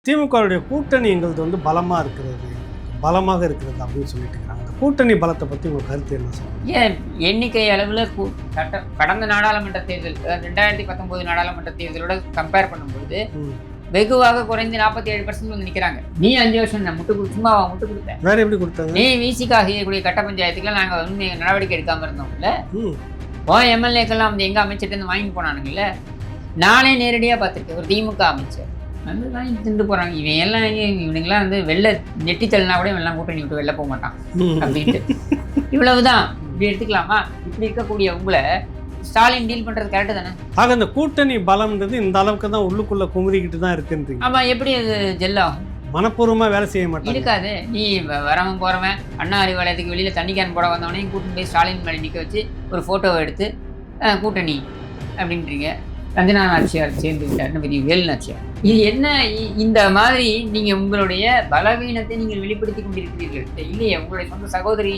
திமுகவுடைய கூட்டணி எங்களது வந்து பலமாக இருக்கிறது, பலமாக இருக்கிறது அப்படின்னு சொல்லிட்டு இருக்காங்க. அந்த கூட்டணி பலத்தை பற்றி உங்கள் கருத்து என்ன சொல்லுங்கள்? ஏன் எண்ணிக்கை அளவில் கடந்த நாடாளுமன்ற தேர்தல் 2019 நாடாளுமன்ற தேர்தலோட கம்பேர் பண்ணும்போது வெகுவாக குறைந்து 47% வந்து நிற்கிறாங்க. நீ 5 வருஷம் நான் சும்மா முட்டு கொடுத்தேன். வேற எப்படி கொடுத்தாங்க? நீ விசிகா செய்யக்கூடிய கட்ட பஞ்சாயத்துக்குலாம் நாங்கள் வந்து நடவடிக்கை எடுக்காமல் இருந்தோம்ல. எம்எல்ஏக்கெல்லாம் வந்து எங்கள் அமைச்சர்கிட்ட வாங்கிட்டு போனானுங்கல்ல. நானே நேரடியாக பார்த்துருக்கேன். ஒரு திமுக அமைச்சர் வந்து வாங்கி திண்டு போகிறாங்க. இவனுங்கெல்லாம் வந்து வெளில நெட்டி தள்ளினா கூட இவெல்லாம் கூட்டணி விட்டு வெளில போக மாட்டான் அப்படின்ட்டு. இவ்வளவுதான். இப்படி எடுத்துக்கலாமா? இப்படி இருக்கக்கூடிய உங்களை ஸ்டாலின் டீல் பண்றது கரெக்டு தானே? ஆக அந்த கூட்டணி பலம்ன்றது இந்த அளவுக்கு தான் உள்ளுக்குள்ள குமுறிக்கிட்டு தான் இருக்குன்றீங்க. ஆமா, எப்படி அது ஜெல்லாகும்? மனப்பூர்வமாக வேலை செய்ய மாட்டாங்க. இருக்காது. நீ வரவன் போறவன் அண்ணா அறிவாலயத்துக்கு வெளியில தண்ணி கேன் போட வந்தவனையும் கூட்டிட்டு போய் ஸ்டாலின் மேலே நிற்க வச்சு ஒரு போட்டோவை எடுத்து கூட்டணி அப்படின்றீங்க. ரஞ்சனா நாச்சியார் சேர்ந்து விட்டார்னு பெரிய வேலு நாச்சியார். இது என்ன? இந்த மாதிரி நீங்க உங்களுடைய பலவீனத்தை நீங்கள் வெளிப்படுத்தி கொண்டிருக்கிறீர்கள். இல்லையே, உங்களுடைய சொந்த சகோதரி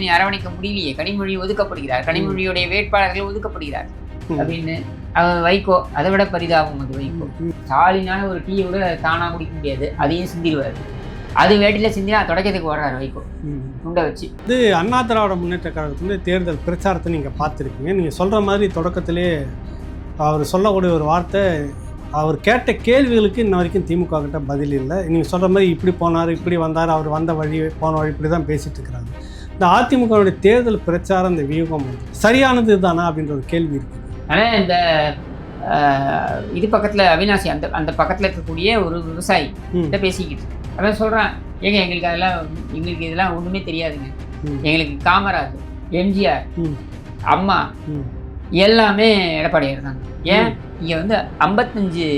நீ அரவணைக்க முடியலையே, கனிமொழி ஒதுக்கப்படுகிறார், கனிமொழியுடைய வேட்பாளர்கள் ஒதுக்கப்படுகிறார் அப்படின்னு வைகோ. அதை விட பரிதாபம் அது வைகோ. ஸ்டாலினால ஒரு டீயை விட தானா குடிக்க முடியாது, அதையும் சிந்திடுவார். அது வேட்டில சிந்தினா தொடக்கத்துக்கு வர்றாரு வைகோ உண்டை வச்சு. இது அண்ணா திராவிட முன்னேற்ற கழகத்துல தேர்தல் பிரச்சாரத்தை நீங்க பார்த்துருக்கீங்க. நீங்க சொல்ற மாதிரி தொடக்கத்திலே அவர் சொல்லக்கூடிய ஒரு வார்த்தை, அவர் கேட்ட கேள்விகளுக்கு இன்ன வரைக்கும் திமுக கிட்ட பதில் இல்லை. நீங்கள் சொல்கிற மாதிரி இப்படி போனார், இப்படி வந்தார், அவர் வந்த வழி போன வழி, இப்படி தான் பேசிகிட்டு இருக்கிறாங்க. இந்த அதிமுகவுடைய தேர்தல் பிரச்சாரம், இந்த வியூகம் சரியானது தானா அப்படின்ற ஒரு கேள்வி இருக்குது. ஆனால் இந்த இது பக்கத்தில் அவினாசி அந்த பக்கத்தில் இருக்கக்கூடிய ஒரு விவசாயி கிட்ட பேசிக்கிட்டு அதான் சொல்கிறான், ஏங்க எங்களுக்கு இதெல்லாம் ஒன்றுமே தெரியாதுங்க. எங்களுக்கு காமராஜர், எம்ஜிஆர், அம்மா எல்லாமே எடப்பாடியார் தாங்க. ஏன் இங்கே வந்து 55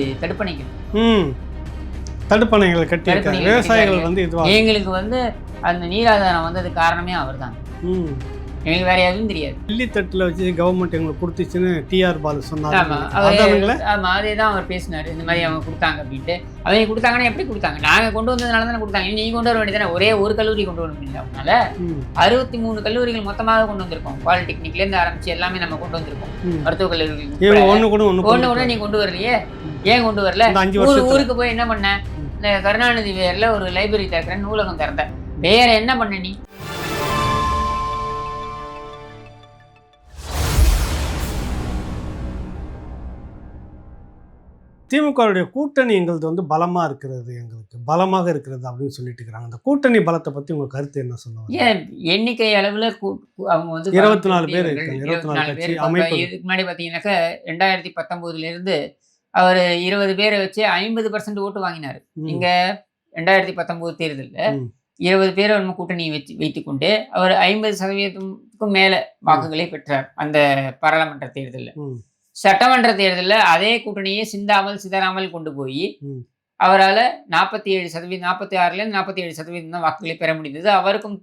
தடுப்பணைகள் கட்டி விவசாயிகள் வந்து எங்களுக்கு வந்து அந்த நீராதாரம் வந்தது காரணமே அவர் தான். எங்களுக்கு வேற எதுவும் தெரியாது. வெள்ளித்தட்டில் வச்சு கவர்மெண்ட் எங்களுக்கு கொடுத்துச்சுன்னு டிஆர் பாலு சொன்னாங்க. ஆமாம், அதே தான் அவர் பேசினார். இந்த மாதிரி அவங்க கொடுத்தாங்க அப்படின்ட்டு. அவங்க கொடுத்தாங்கன்னா எப்படி கொடுத்தாங்க? நாங்கள் கொண்டு வந்ததுனால தானே கொடுத்தாங்க. நீங்கள் கொண்டு வர வேண்டியதானே? ஒரே ஒரு கல்லூரி கொண்டு வர முடியல. அதனால 63 கல்லூரிகள் மொத்தமாக கொண்டு வந்திருக்கோம். பாலிடெக்னிக்லேருந்து ஆரம்பிச்சு எல்லாமே நம்ம கொண்டு வந்திருக்கோம். மருத்துவக் கல்லூரிகள் ஒன்று கூட நீ கொண்டு வரலையே. ஏன் கொண்டு வரல? ஊருக்கு போய் என்ன பண்ண? இந்த கருணாநிதி பேரில் ஒரு லைப்ரரி திறக்கிறேன், நூலகம் திறந்த. வேற என்ன பண்ண நீ? திமுகவுடைய கூட்டணி எங்களது வந்து பலமாக இருக்கிறது, எங்களுக்கு பலமாக இருக்கிறது அப்படின்னு சொல்லிட்டு இருக்கிறாங்க. அந்த கூட்டணி பலத்தை பற்றி உங்கள் கருத்து என்ன சொல்லுவாங்க? ஏன் எண்ணிக்கை அளவில் அவங்க வந்து 24 பேர் இருக்காங்க. 24 பேர் அமைப்பு. இதுக்கு முன்னாடி பார்த்தீங்கன்னாக்கா 2019 அவர் 20 பேரை வச்சு 50% ஓட்டு வாங்கினார். இங்கே 2019 தேர்தலில் 20 பேரை நம்ம கூட்டணி வைத்துக்கொண்டு அவர் 50% மேலே வாக்குகளை பெற்றார். அந்த பாராளுமன்ற தேர்தலில். சட்டமன்ற தேர்தலில் அதே கூட்டணியை சிதறாமல் கொண்டு போய் அவரால் 46%, 47% தான் வாக்குகளை பெற முடிந்தது. அவருக்கும்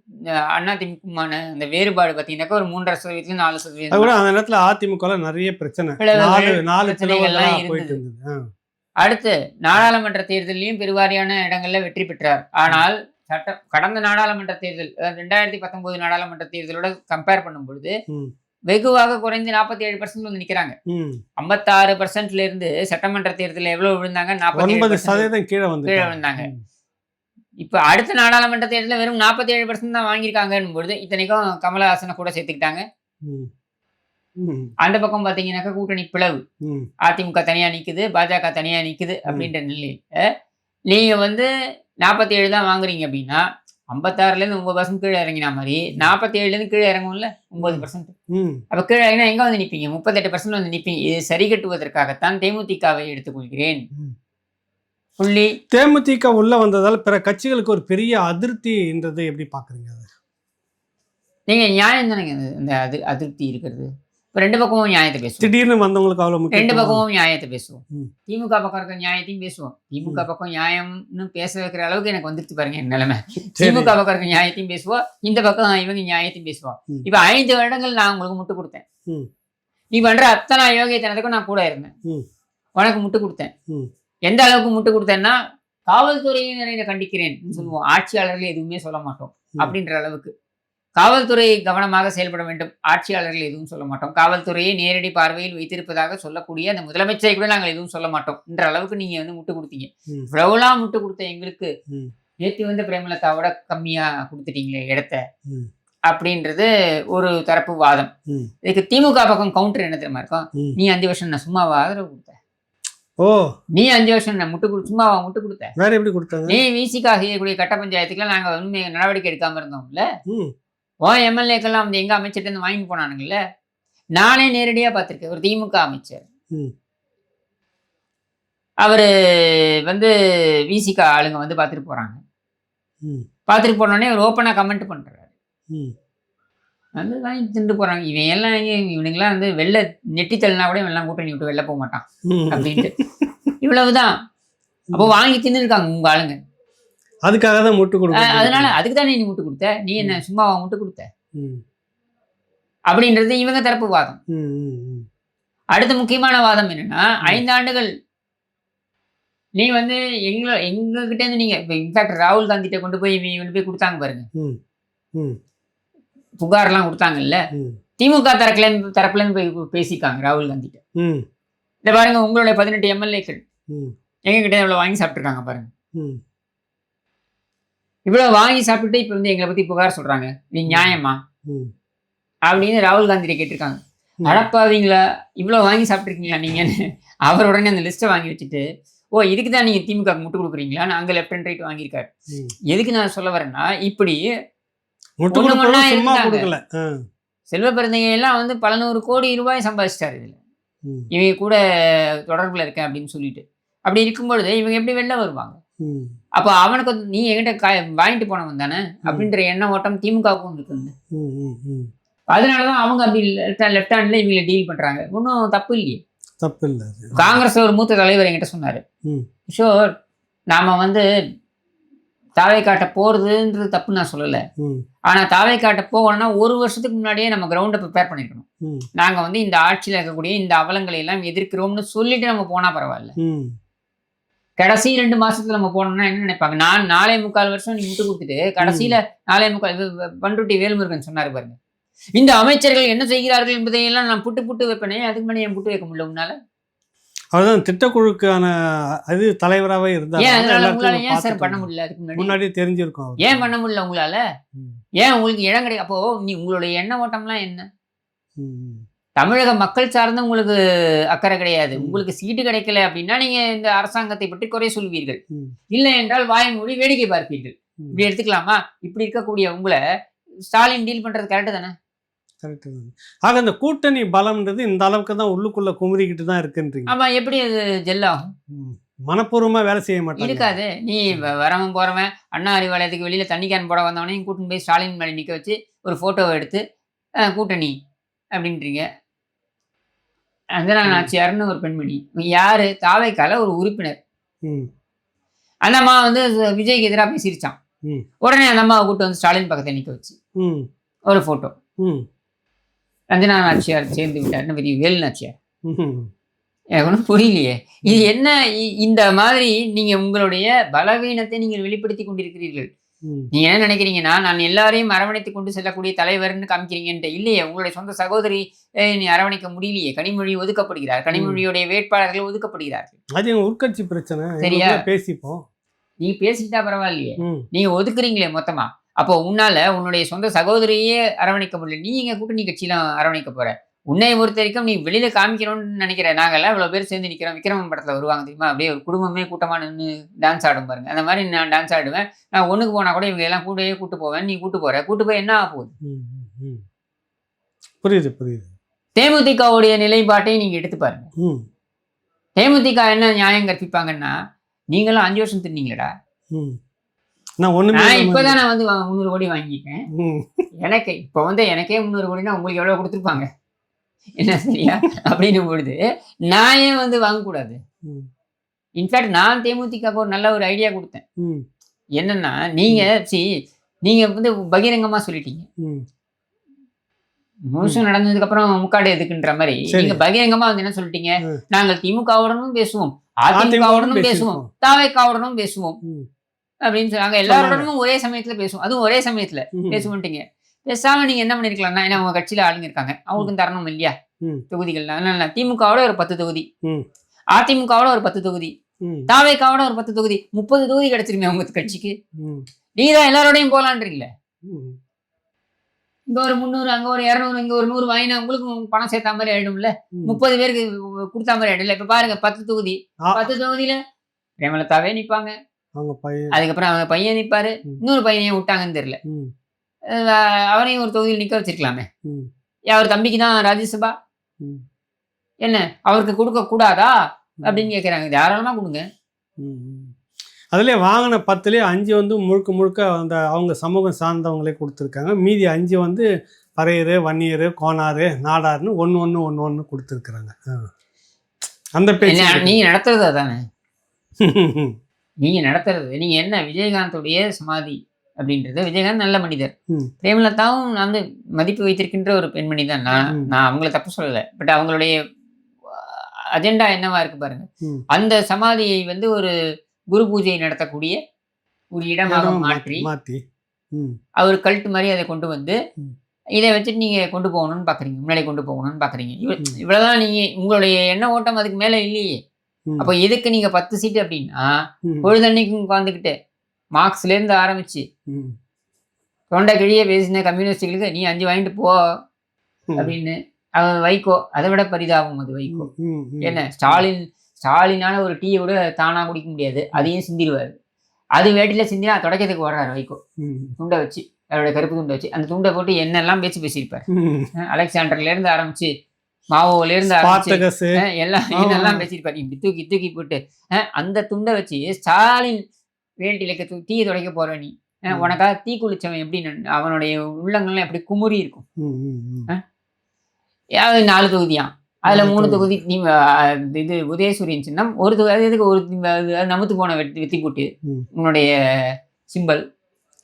அதிமுகமான அந்த வேறுபாடு பார்த்தீங்கன்னாக்கா ஒரு 3.5%, 4%. அந்த நேரத்தில் அதிமுக நிறைய பிரச்சனைகள்லாம் இருந்தது. அடுத்து நாடாளுமன்ற தேர்தலையும் பெருவாரியான இடங்கள்ல வெற்றி பெற்றார். ஆனால் கடந்த நாடாளுமன்ற தேர்தல் 2019 நாடாளுமன்ற தேர்தலோட கம்பேர் பண்ணும் பொழுது வெகுவாக குறைந்து 47% வந்து நிற்கிறாங்க. 56%ல இருந்து சட்டமன்ற தேர்தலில் எவ்வளவு விழுந்தாங்க? 49% கீழே விழுந்தாங்க. இப்ப அடுத்த நாடாளுமன்ற தேர்தலில் வெறும் 47% தான் வாங்கியிருக்காங்கன்னு பொழுது, இத்தனைக்கும் கமலஹாசனை கூட சேர்த்துக்கிட்டாங்க. அந்த பக்கம் பாத்தீங்கன்னாக்கா கூட்டணி பிளவு. அதிமுக தனியா நிக்குது, பாஜக தனியா நிக்குது அப்படின்ற நிலையில நீங்க வந்து 47 தான் வாங்குறீங்க அப்படின்னா 56% 9% கீழே இறங்கினா மாதிரி 47 கீழே இறங்கும்ல 9%. அப்ப கீழே இறங்கினா எங்க வந்து நிற்பீங்க? 38% வந்து நிற்பீங்க. இது சரி கட்டுவதற்காகத்தான் தேமுதிகவை எடுத்துக்கொள்கிறேன். தேமுதிக உள்ள வந்ததால் பிற கட்சிகளுக்கு ஒரு பெரிய அதிருப்தின்றது எப்படி பாக்குறீங்க? நீங்க நியாயம் தானே இந்த அதிருப்தி இருக்கிறது. இப்போ 2 பக்கமும் நியாயத்தை பேசுவோம். திடீர்னு வந்தவங்களுக்கு அவ்வளோ முக்கியம். 2 பக்கமும் நியாயத்தை பேசுவோம். திமுக பக்கம் இருக்கிற நியாயத்தையும் பேசுவோம். திமுக பக்கம் நியாயம்னு பேச வைக்கிற அளவுக்கு எனக்கு வந்துருச்சு பாருங்க என் நிலைமை. திமுக பக்கம் இருக்கிற நியாயத்தையும் பேசுவோம், இந்த பக்கம் இவங்க நியாயத்தையும் பேசுவோம். இப்போ 5 வருடங்கள் நான் உங்களுக்கு முட்டு கொடுத்தேன். நீ பண்ற அத்தனை யோகியத்தனத்துக்கும் நான் கூட இருந்தேன். உனக்கு முட்டு கொடுத்தேன். எந்த அளவுக்கு முட்டு கொடுத்தேன்னா காவல்துறையினரை கண்டிக்கிறேன் சொல்லுவோம். ஆட்சியாளர்கள் எதுவுமே சொல்ல மாட்டோம் அப்படின்ற அளவுக்கு. காவல்துறை கவனமாக செயல்பட வேண்டும். ஆட்சியாளர்கள் எதுவும் சொல்ல மாட்டோம். காவல்துறையை நேரடி பார்வையில் வைத்திருப்பதாக சொல்லக்கூடிய அந்த முதலமைச்சரை கூட நாங்கள் எதுவும் சொல்ல மாட்டோம் என்ற அளவுக்கு நீங்க வந்து முட்டு கொடுத்தீங்க. இவ்வளவுலாம் முட்டு கொடுத்த எங்களுக்கு நேற்று வந்து பிரேமலதாவோட கம்மியா கொடுத்துட்டீங்களே இடத்த அப்படின்றது ஒரு தரப்பு வாதம். இதுக்கு திமுக பக்கம் கவுண்டர் என்ன தெரியுமா இருக்கும்? நீ 5 வருஷம் நான் சும்மாவா ஆதரவு கொடுத்த? நீ 5 வருஷம் நான் சும்மாவா முட்டு கொடுத்த? வேற எப்படி கொடுத்தாங்க? நீ விசிகா செய்யக்கூடிய கட்ட பஞ்சாயத்துக்குலாம் நாங்க உண்மை நடவடிக்கை எடுக்காம இருந்தோம்ல. எம்எல்ஏக்கெல்லாம் வந்து எங்க அமைச்சர்கிட்ட இருந்து வாங்கி போனானுங்கல்ல. நானே நேரடியா பார்த்திருக்கேன். ஒரு திமுக அமைச்சர் அவரு வந்து விசிகா ஆளுங்க வந்து பார்த்துட்டு போறாங்க. பார்த்துட்டு போனோடனே ஒரு ஓப்பனா கமெண்ட் பண்றாரு. வந்து வாங்கி திண்டு போறாங்க. இவனுங்கெல்லாம் வந்து வெளில நெட்டி தள்ளினா கூட இவெல்லாம் கூட்டணி விட்டு வெளில போக மாட்டான் அப்படின்ட்டு. இவ்வளவுதான். அப்போ வாங்கி தின்னு இருக்காங்க உங்க ஆளுங்க. அதுக்காக தான் முட்டு கொடுக்க. அதனால அதுக்கு தானே நீ முட்டு கொடுத்த? நீ என்ன சும்மாவா முட்டு கொடுத்த? அப்படின்றது இவங்க தரப்பு வாதம். அடுத்த முக்கியமான வாதம் என்னன்னா, 5 ஆண்டுகள் நீ வந்து எங்ககிட்ட இருந்து நீங்க இன்ஃபேக்ட் ராகுல் காந்திட்ட கொண்டு போய் கொடுத்தாங்க பாருங்க. புகார்லாம் கொடுத்தாங்கல்ல. திமுக தரப்புல இருந்து போய் பேசிக்காங்க ராகுல் காந்திட்ட. இந்த பாருங்க உங்களுடைய 18 எம்எல்ஏக்கள் எங்ககிட்ட இவ்வளவு வாங்கி சாப்பிட்டுருக்காங்க பாருங்க. இவ்வளவு வாங்கி சாப்பிட்டுட்டு இப்ப வந்து எங்களை பத்தி புகார் சொல்றாங்க. நீ நியாயமா அப்படின்னு ராகுல் காந்திட்ட கேட்டிருக்காங்க. அடப்பாவீங்களா, இவ்வளவு வாங்கி சாப்பிட்டுருக்கீங்களா நீங்கன்னு அவர் உடனே அந்த லிஸ்ட்டை வாங்கி வச்சுட்டு, இதுக்கு தான் நீங்க திமுக முட்டு கொடுக்குறீங்களா? அங்க லெஃப்ட் அண்ட் ரைட் வாங்கியிருக்காரு. எதுக்கு நான் சொல்ல வரேன்னா, இப்படி செல்வ பெருந்தகை எல்லாம் வந்து பல 100 கோடி ரூபாய் சம்பாதிச்சிட்டாரு இதுல. இவங்க கூட தொடர்புல இருக்கேன் அப்படின்னு சொல்லிட்டு. அப்படி இருக்கும்பொழுது இவங்க எப்படி வெளில வருவாங்க? அப்ப அவனுக்கு நீ என்கிட்ட வாங்கிட்டு போனவன் தானே அப்படின்ற எண்ண ஓட்டம் திமுகவுக்கும் இருக்குது. அதனாலதான் அவங்க அப்படி லெஃப்ட் ஹேண்ட்ல இவங்களை டீல் பண்றாங்க. ஒன்றும் தப்பு இல்லையே. தப்பு இல்லை. காங்கிரஸ் ஒரு மூத்த தலைவர் என்கிட்ட சொன்னாரு, கிஷோர் நாம வந்து தாவை காட்ட போறதுன்றது தப்பு நான் சொல்லல. ஆனா தாவை காட்ட போகணும்னா 1 வருஷத்துக்கு முன்னாடியே நம்ம கிரவுண்டை ப்ரிப்பேர் பண்ணிருக்கணும். நாங்க வந்து இந்த ஆட்சியில இருக்கக்கூடிய இந்த அவலங்களை எல்லாம் எதிர்க்கிறோம்னு சொல்லிட்டு நம்ம போனா பரவாயில்ல. கடைசி 2 மாசத்துல நம்ம போனோம்னா என்ன நினைப்பாங்க? நான் 4.25 வருஷம் நீ முட்டு கொடுத்துட்டு கடைசியில 4.25 பண்ருட்டி வேல்முருகன் சொன்னாரு பாருங்க, இந்த அமைச்சர்கள் என்ன செய்கிறார்கள் என்பதையெல்லாம் நான் புட்டு வைப்பேனே, அதுக்கு முன்னாடி என் புட்டு வைக்க முடியல உன்னால. அதுதான் திட்டக்குழுக்கான அது தலைவராகவே இருந்தார். ஏன் சார் பண்ண முடியல? அதுக்கு முன்னாடி தெரிஞ்சிருக்கும். ஏன் பண்ண முடியல உங்களால? ஏன் உங்களுக்கு இடம் கிடையாது? அப்போ நீ உங்களுடைய எண்ண ஓட்டம்லாம் என்ன? தமிழக மக்கள் சார்ந்து உங்களுக்கு அக்கறை கிடையாது. உங்களுக்கு சீட்டு கிடைக்கல அப்படின்னா நீங்க இந்த அரசாங்கத்தை பற்றி குறை சொல்வீர்கள். இல்லை என்றால் வாய் மூடி வேடிக்கை பார்ப்பீர்கள். இப்படி எடுத்துக்கலாமா? இப்படி இருக்கக்கூடிய உங்களை ஸ்டாலின் டீல் பண்றது கரெக்டு தானே? கரெக்டு தான். ஆக அந்த கூட்டணி பலம்ன்றது இந்த அளவுக்கு தான் உள்ளுக்குள்ள குமுறிக்கிட்டு தான் இருக்குன்றீங்க. ஆமா, எப்படி அது ஜெல்லாகும்? மனப்பூர்வமா வேலை செய்ய மாட்டாங்க. இருக்காது. நீ வரவன் போறவன் அண்ணா அறிவாலயத்துக்கு வெளியில தண்ணி கேன் போட வந்தவனையும் கூட்டின்னு போய் ஸ்டாலின் மேலே நிற்க வச்சு ஒரு போட்டோவை எடுத்து கூட்டணி அப்படின்றீங்க. அஞ்சனா நாச்சியார்னு ஒரு பெண்மணி, யாரு? தாவைக்கால ஒரு உறுப்பினர். அந்த அம்மா வந்து விஜய்க்கு எதிராக பேசிருச்சான். உடனே அந்த அம்மாவை கூட்டு வந்து ஸ்டாலின் பக்கத்தை நிற்க வச்சு ஒரு போட்டோ. அஞ்சனா நாச்சியார் சேர்ந்து விட்டார்னு பெரிய வேலு நாச்சியார். எனக்கு ஒன்றும் புரியலையே. இது என்ன? இந்த மாதிரி நீங்க உங்களுடைய பலவீனத்தை நீங்கள் வெளிப்படுத்தி கொண்டிருக்கிறீர்கள். நீங்க என்ன நினைக்கிறீங்கன்னா, நான் எல்லாரையும் அரவணைத்து கொண்டு செல்லக்கூடிய தலைவர்னு காமிக்கிறீங்கன்ட்டு. இல்லையே, உங்களுடைய சொந்த சகோதரி நீ அரவணைக்க முடியலையே. கனிமொழி ஒதுக்கப்படுகிறார். கனிமொழியுடைய வேட்பாளர்கள் ஒதுக்கப்படுகிறார்கள். அது உட்கட்சி பிரச்சனை. சரியா பேசிப்போம். நீங்க பேசிட்டா பரவாயில்லையே, நீங்க ஒதுக்குறீங்களே மொத்தமா. அப்போ உன்னால உன்னுடைய சொந்த சகோதரியே அரவணைக்க முடியல, நீ எங்க கூட்டணி கட்சியெல்லாம் அரவணைக்க போற? உன்னை பொறுத்த வரைக்கும் நீ வெளியில காமிக்கணும்னு நினைக்கிற. நாங்கெல்லாம் இவ்வளவு பேர் சேர்ந்து நிக்கிறோம். விக்ரமன் படத்துல வருவாங்க தெரியுமா, அப்படியே ஒரு குடும்பமே கூட்டமா நின்று டான்ஸ் ஆடும் பாருங்க. அந்த மாதிரி நான் டான்ஸ் ஆடுவேன். நான் ஒண்ணுக்கு போனா கூட இவங்க எல்லாம் கூடவே கூட்டு போவேன். நீ கூட்டு போய் என்ன ஆக போகுது? புரியுது. தேமுதிகவுடைய நிலைப்பாட்டை நீங்க எடுத்து பாருங்க. தேமுதிக என்ன நியாயம் கற்பிப்பாங்கன்னா, நீங்களும் 5 வருஷம் தின்னீங்களடா, நான் இப்பதான் நான் வந்து 300 கோடி வாங்கிட்டேன். எனக்கு இப்ப வந்து எனக்கே 300 கோடினா உங்களுக்கு எவ்வளவு கொடுத்துருப்பாங்க என்ன? சரியா? அப்படின்னும் பொழுது நான் ஏன் வந்து வாங்கக்கூடாது? இன்ஃபேக்ட் நான் தேமுதிக ஒரு நல்ல ஒரு ஐடியா கொடுத்தேன். என்னன்னா, நீங்க வந்து பகிரங்கமா சொல்லிட்டீங்க. முழுசும் நடந்ததுக்கு அப்புறம் முக்காடு எதுக்குன்ற மாதிரி நீங்க பகிரங்கமா வந்து என்ன சொல்லிட்டீங்க? நாங்கள் திமுகவுடனும் பேசுவோம், அதிமுகவுடனும் பேசுவோம், தாவேக்காவுடனும் பேசுவோம் அப்படின்னு சொன்னாங்க. எல்லாருடனும் ஒரே சமயத்துல பேசுவோம், அதுவும் ஒரே சமயத்துல பேசுவோம்ட்டீங்க. பேசாம நீங்க என்ன பண்ணிருக்கலாம்னா, ஏன்னா அவங்க கட்சியில ஆளுங்க இருக்காங்க, அவங்களுக்கும் தரணும் இல்லையா தொகுதிகள். அதனால திமுகவோட ஒரு 10 தொகுதி, அதிமுகவோட ஒரு 10 தொகுதி, தாவேக்காவோட ஒரு 10 தொகுதி, 30 தொகுதி கிடைச்சிருமே உங்க கட்சிக்கு. நீங்க தான் எல்லாரோடையும் போலான்றீங்களே. இங்க ஒரு 300, அங்க ஒரு 200, இங்க ஒரு 100 வாங்கினா உங்களுக்கும் பணம் சேர்த்தா மாதிரி ஆயிடும்ல. 30 பேருக்கு கொடுத்தா மாதிரி ஆயிடும்ல. இப்ப பாருங்க 10 தொகுதி, 10 தொகுதியில பிரேமலதாவே நிப்பாங்க, அதுக்கப்புறம் அவங்க பையன் நிப்பாரு, இன்னொரு பையனையும் விட்டாங்கன்னு தெரியல. அவரையும் ஒரு தொகுதியில் நிக்க வச்சிருக்கலாமே. அவர் தம்பிக்கு தான் ராஜ்யசபா, என்ன அவருக்கு கொடுக்க கூடாதா அப்படின்னு கேட்குறாங்க. தாராளமா கொடுங்க. அதுலேயே வாங்கின 10லயே 5 வந்து முழுக்க முழுக்க அந்த அவங்க சமூகம் சார்ந்தவங்களே கொடுத்துருக்காங்க. மீதி 5 வந்து பறையர், வன்னியர், கோனார், நாடார்னு ஒன்று கொடுத்துருக்குறாங்க. அந்த பேச்சு நீங்க நடத்துறது அதானே. நீங்க நடத்துறது நீங்க என்ன விஜயகாந்தோடைய சமாதி அப்படின்றது. விஜயகாந்த் நல்ல மனிதர், பிரேமலதாவும் வந்து மதிப்பு வைத்திருக்கின்ற ஒரு பெண்மணி தான். நான் அவங்கள தப்பு சொல்லலை. பட் அவங்களுடைய அஜெண்டா என்னவா இருக்கு பாருங்க. அந்த சமாதியை வந்து ஒரு குரு பூஜை நடத்தக்கூடிய ஒரு இடமாக மாற்றி அவர் கல்ட் மாதிரி அதை கொண்டு வந்து இதை வச்சுட்டு நீங்க கொண்டு போகணும்னு பாக்குறீங்க, முன்னாடி கொண்டு போகணும்னு பாக்குறீங்க. இவ்வளவுதான் நீங்க உங்களுடைய எண்ண ஓட்டம். அதுக்கு மேல இல்லையே. அப்ப எதுக்கு நீங்க 10 சீட்டு அப்படின்னா, பொழுதன்னைக்கும் உட்காந்துக்கிட்டு மார்க்ஸ்ல இருந்து ஆரம்பிச்சு தொண்டை கிழியே பேசின கம்யூனிஸ்டுகளுக்கு நீ 5 வாங்கிட்டு போ அப்படின்னு. அவன் வைகோ அதை விட பரிதாபம். அது வைகோ என்ன, ஸ்டாலினால ஒரு டீயை கூட தானா குடிக்க முடியாது, அதையும் சிந்திடுவாரு. அது வேட்டில சிந்தினா தொடக்கத்துக்கு வர்றாரு வைகோ, துண்டை வச்சு, அவருடைய கருப்பு துண்டை வச்சு அந்த துண்டை போட்டு என்னெல்லாம் பேசியிருப்பார். அலெக்சாண்டர்ல இருந்து ஆரம்பிச்சு மாவோல இருந்து ஆரம்பிச்சு எல்லாம் பேசியிருப்பாரு. இப்படி தூக்கி போட்டு அந்த துண்டை வச்சு ஸ்டாலின் வேட்டிலுக்கு டீயை துடைக்க போற நீ, உனக்காக தீ குளிச்சவன் எப்படி அவனுடைய உள்ளங்கள்லாம் எப்படி குமுறி இருக்கும். 4 தொகுதியாம், அதுல 3 தொகுதி இது உதயசூரியன் சின்னம், ஒரு தொகுதிக்கு ஒரு நமுத்து போன வெத்தி போட்டு உன்னுடைய சிம்பல்.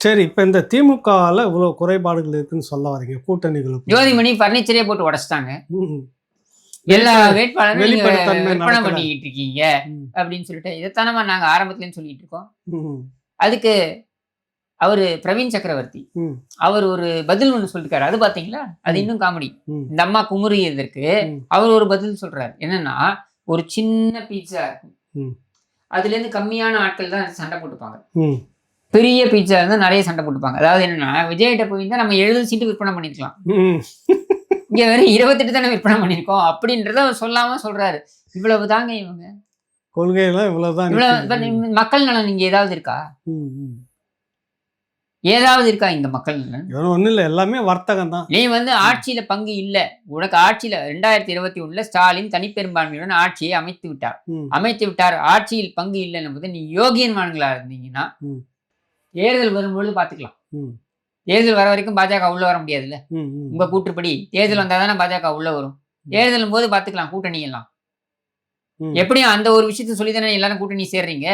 சரி, இப்ப இந்த திமுகவில் இவ்வளவு குறைபாடுகள் இருக்குன்னு சொல்ல வரீங்க. கூட்டணிகளுக்கு ஜோதிமணி பர்னிச்சரே போட்டு உடைச்சிட்டாங்க, எல்லா வேட்பாளரும் விற்பனை பண்ணிக்கிட்டு இருக்கீங்க அப்படின்னு சொல்லிட்டு இதைத்தானமா நாங்க ஆரம்பத்துலன்னு சொல்லிட்டு இருக்கோம். அதுக்கு அவரு பிரவீன் சக்கரவர்த்தி அவர் ஒரு பதில் ஒண்ணு சொல்லிருக்காரு. அது பாத்தீங்களா, அது இன்னும் காமெடி. இந்த அம்மா குமுறியதற்கு அவர் ஒரு பதில் சொல்றாரு. என்னன்னா, ஒரு சின்ன பீட்சா இருக்கும், அதுல இருந்து கம்மியான ஆட்கள் தான் சண்டை போட்டுப்பாங்க. பெரிய பீட்சா இருந்தா நிறைய சண்டை போட்டுப்பாங்க. அதாவது என்னன்னா, விஜய்கிட்ட போயிருந்தா நம்ம 70 சீட்டு விற்பனை பண்ணிருக்கலாம், இங்க வெறும் 28 தானே விற்பனை பண்ணிருக்கோம் அப்படின்றத அவர் சொல்லாம சொல்றாரு. இவ்வளவுதாங்க இவங்க கொள்கையெல்லாம் இவ்வளவுதான். இவ்வளவு மக்கள் நலன் இங்க ஏதாவது இருக்கா? ஏதாவது இருக்கா இங்க மக்கள் நலன்? ஒண்ணும் இல்ல, எல்லாமே வர்த்தகம் தான். நீ வந்து ஆட்சியில பங்கு இல்ல உனக்கு. ஆட்சியில 2021 ஸ்டாலின் தனிப்பெரும்பான்மையுடன் ஆட்சியை அமைத்து விட்டார். ஆட்சியில் பங்கு இல்லைன்னு போது நீ யோகியன்மான்களா இருந்தீங்கன்னா தேர்தல் வரும்பொழுது பாத்துக்கலாம். தேர்தல் வர வரைக்கும் பாஜக உள்ள வர முடியாதுல்ல. உங்க கூற்றுப்படி தேர்தல் வந்தாதானே பாஜக உள்ள வரும். தேர்தலும் போது பாத்துக்கலாம் கூட்டணி எல்லாம். எப்படியும் அந்த ஒரு விஷயத்த சொல்லிதானே எல்லாரும் கூட்டணி சேர்றீங்க,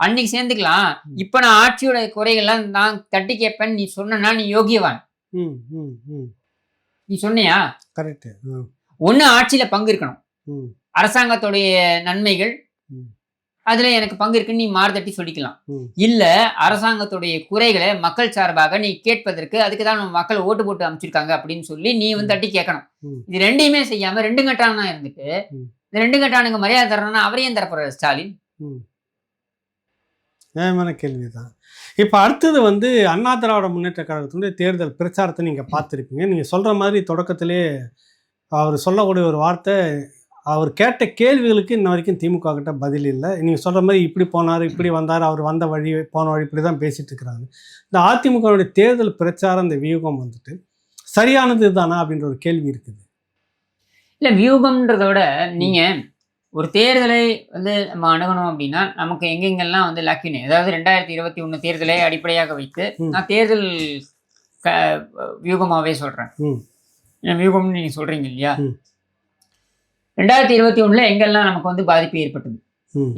அன்னைக்கு சேர்ந்துக்கலாம். இப்ப நான் ஆட்சியோட குறைகள்லாம் நான் தட்டி கேட்பேன் நீ சொன்னா நீ யோகியவான். நீ சொன்னியா? கரெக்ட். ஒண்ணு ஆட்சியில பங்கு இருக்கணும், அரசாங்கத்துடைய நன்மைகள் அதுல எனக்கு பங்கு இருக்குன்னு நீ மாறுதட்டி சொல்லிக்கலாம். இல்ல அரசாங்கத்துடைய குறைகளை மக்கள் சார்பாக நீ கேட்பதற்கு அதுக்குதான் நம்ம மக்கள் ஓட்டு போட்டு அமைச்சிருக்காங்க அப்படின்னு சொல்லி நீ வந்து தட்டி கேட்கணும். இது ரெண்டையுமே செய்யாம 2 கட்டானா இருந்துட்டு இந்த 2 கட்டானுக்கு மரியாதை தரணும்னா அவரையும் தரப்போற ஸ்டாலின். நியாயமான கேள்விதான். இப்ப அடுத்தது வந்து அண்ணா திராவிட முன்னேற்ற கழகத்தினுடைய தேர்தல் பிரச்சாரத்தை நீங்க பார்த்துருப்பீங்க. நீங்க சொல்ற மாதிரி தொடக்கத்திலே அவர் சொல்லக்கூடிய ஒரு வார்த்தை, அவர் கேட்ட கேள்விகளுக்கு இன்ன வரைக்கும் திமுக கிட்ட பதில் இல்லை. நீங்கள் சொல்கிற மாதிரி இப்படி போனார் இப்படி வந்தார், அவர் வந்த வழி போன வழி இப்படி தான் பேசிகிட்டு இருக்கிறாங்க. இந்த அதிமுகவுடைய தேர்தல் பிரச்சாரம் இந்த வியூகம் வந்துட்டு சரியானது தானா அப்படின்ற ஒரு கேள்வி இருக்குது. இல்லை, வியூகம்ன்றத விட நீங்கள் ஒரு தேர்தலை வந்து நம்ம அணுகணும் அப்படின்னா நமக்கு எங்கெங்கெல்லாம் வந்து லாக்கினே, அதாவது 2021 தேர்தலை அடிப்படையாக வைத்து நான் தேர்தல் வியூகமாகவே சொல்கிறேன். வியூகம்னு நீங்கள் சொல்கிறீங்க இல்லையா, 2021 எங்கெல்லாம் நமக்கு வந்து பாதிப்பு ஏற்பட்டது,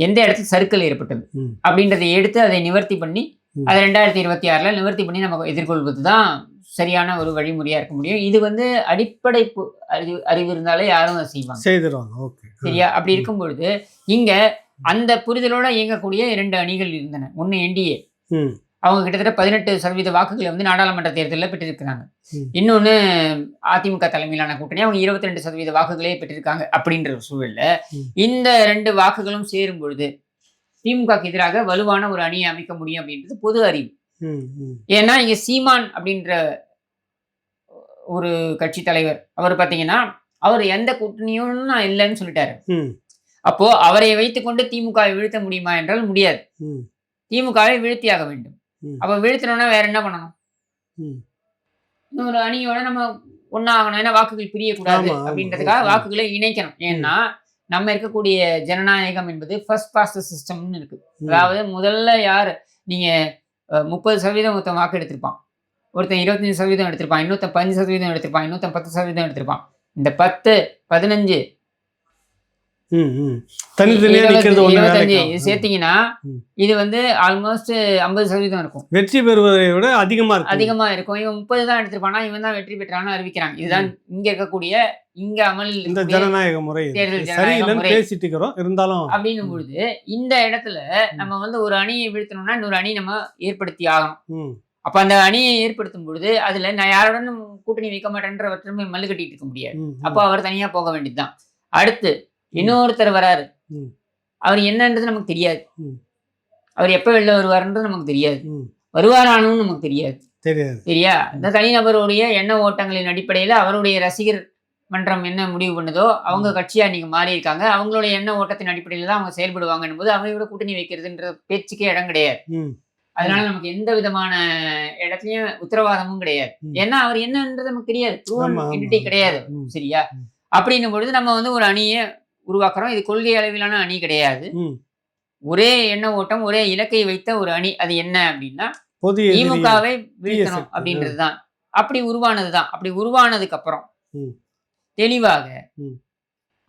எந்த இடத்துல சறுக்கல் ஏற்பட்டது அப்படின்றதை எடுத்து அதை நிவர்த்தி பண்ணி அதை 2026 நிவர்த்தி பண்ணி நம்ம எதிர்கொள்வது தான் சரியான ஒரு வழிமுறையா இருக்க முடியும். இது வந்து அடிப்படை அறிவு இருந்தாலே யாரும் அதை செய்வாங்க. சரியா? அப்படி இருக்கும் பொழுது இங்க அந்த புரிதலோட இயங்கக்கூடிய 2 அணிகள் இருந்தன. ஒன்னு என்டிஏ, அவங்க கிட்டத்தட்ட 18% வாக்குகளை வந்து நாடாளுமன்ற தேர்தலில் பெற்றிருக்கிறாங்க. ம். இன்னொன்று அதிமுக தலைமையிலான கூட்டணி அவங்க 22% வாக்குகளே பெற்றிருக்காங்க. அப்படின்ற ஒரு சூழல்ல ம். இந்த 2 வாக்குகளும் சேரும் பொழுது திமுகக்கு எதிராக வலுவான ஒரு அணியை அமைக்க முடியும் அப்படின்றது பொது அறிவு. ம். ம். ஏன்னா இங்க சீமான் அப்படின்ற ஒரு கட்சி தலைவர் அவர் பார்த்தீங்கன்னா அவர் எந்த கூட்டணியும் நான் இல்லைன்னு சொல்லிட்டாரு. ம். அப்போ அவரை வைத்துக்கொண்டு திமுகவை வீழ்த்த முடியுமா என்றால் முடியாது. ம். திமுகவை வீழ்த்தியாக வேண்டும். ம். அப்ப வீழ்த்தணும்னா வேற என்ன பண்ணணும்? ம். இன்னொரு அணியோட நம்ம ஒன்னாகணும். ஏன்னா வாக்குகள் பிரியக்கூடாது ஆமா, ஆமா. அப்படின்றதுக்காக ம். வாக்குகளை இணைக்கணும். ஏன்னா நம்ம இருக்கக்கூடிய ஜனநாயகம் என்பது ஃபர்ஸ்ட் பாஸ்ட் சிஸ்டம்னு இருக்கு. ம். அதாவது முதல்ல யார் நீங்க 30% ஒருத்தன் வாக்கு எடுத்திருப்பான், ஒருத்தன் 25% எடுத்திருப்பான், இன்னொருத்தன் 15% எடுத்திருப்பான், இன்னொருத்தன் 10% எடுத்திருப்பான். இந்த 10, 15, ம். ம். தனித்தனியா நிக்கிறது ஒண்ணு 25 வேலைக்கு இது சேர்த்தீங்கன்னா ம். இது வந்து ஆல்மோஸ்ட் 50% இருக்கும். வெற்றி பெறுவதை விட அதிகமா இருக்கு. அதிகமா இருக்கும். இவன் 30 தான் எடுத்திருப்பானா, இவன் தான் வெற்றி பெற்றான்னு அறிவிக்கிறாங்க. இதுதான் இங்க இருக்கக்கூடிய இங்க அமலில் இந்த இருக்கக்கூடிய ஜனநாயக முறை இது. தேர்தல் ஜனநாயக சரியில்லைன்னு முறை. பேசிட்டு இருக்கிறோம் இருந்தாலும் அப்படின்னும் பொழுது இந்த இடத்துல நம்ம வந்து ஒரு அணியை வீழ்த்தணும்னா இன்னொரு அணி நம்ம ஏற்படுத்தி ஆகணும். ம். அப்ப அந்த அணியை ஏற்படுத்தும் பொழுது அதுல நான் யாருடனும் கூட்டணி வைக்க மாட்டேன்றவற்றுமே மல்லு கட்டிட்டு இருக்க முடியாது. ம். அப்போ அவர் தனியா போக வேண்டியதுதான். அடுத்து இன்னொருத்தர் வராரு. ம். அவர் என்னன்றது நமக்கு தெரியாது. ம். அவர் எப்ப வெளில வருவாருன்றது நமக்கு தெரியாது. ம். வருவாரானும் நமக்கு தெரியாது. தெரியாது. சரியா? இந்த தனிநபருடைய எண்ண ஓட்டங்களின் அடிப்படையில அவருடைய ரசிகர் மன்றம் என்ன முடிவு பண்ணுதோ அவங்க கட்சியா நீங்க மாறி இருக்காங்க. அவங்களுடைய எண்ண ஓட்டத்தின் அடிப்படையில தான் அவங்க செயல்படுவாங்கன்னும் போது அவங்களோட கூட்டணி வைக்கிறதுன்ற பேச்சுக்கே இடம் கிடையாது. ம். அதனால நமக்கு எந்த விதமான இடத்துலயும் உத்தரவாதமும் கிடையாது. ம். ஏன்னா அவர் என்னன்றது நமக்கு தெரியாது. ஆமா, ஆமா. என்டிட்டி கிடையாது. ம். சரியா? ம். அப்படின்னும் பொழுது நம்ம வந்து ஒரு அணியை உருவாக்குறோம். இது கொள்கை அளவிலான அணி கிடையாது. ம். ஒரே எண்ண ஓட்டம், ஒரே இலக்கை வைத்த ஒரு அணி. அது என்ன அப்படின்னா பொது எதிரி. திமுகவை வீழ்த்தணும் சக்தி. அப்படின்றதுதான். அப்படி உருவானதுதான். அப்படி உருவானதுக்கு அப்புறம் ம். தெளிவாக ம்.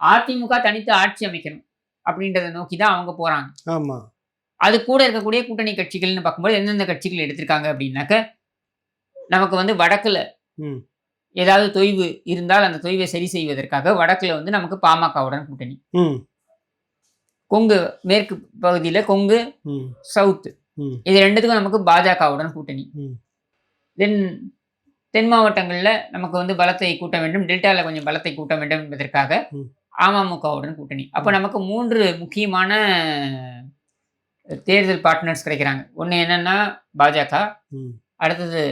அதிமுக தனித்து ஆட்சி அமைக்கணும் அப்படின்றத நோக்கி தான் அவங்க போறாங்க. ஆமா. அது கூட இருக்கக்கூடிய கூட்டணி கட்சிகள்னு பார்க்கும்போது எந்தெந்த கட்சிகள் எடுத்திருக்காங்க அப்படின்னாக்க நமக்கு வந்து வடக்குல ம். ஏதாவது தொய்வு இருந்தால் அந்த தொய்வை சரி செய்வதற்காக வடக்குல வந்து நமக்கு பாமகவுடன் கூட்டணி, ம். கொங்கு மேற்கு பகுதியில கொங்கு, ம். சவுத், ம். இது ரெண்டுத்துக்கும் நமக்கு பாஜகவுடன் கூட்டணி. ம். தென் தென் மாவட்டங்கள்ல நமக்கு வந்து பலத்தை கூட்ட வேண்டும், டெல்டால கொஞ்சம் பலத்தை கூட்ட வேண்டும் என்பதற்காக ம். அமமுகவுடன் கூட்டணி. அப்போ நமக்கு 3 முக்கியமான தேர்தல் பார்ட்னர்ஸ் கிடைக்கிறாங்க. ஒன்று என்னன்னா பாஜக, ம். அடுத்தது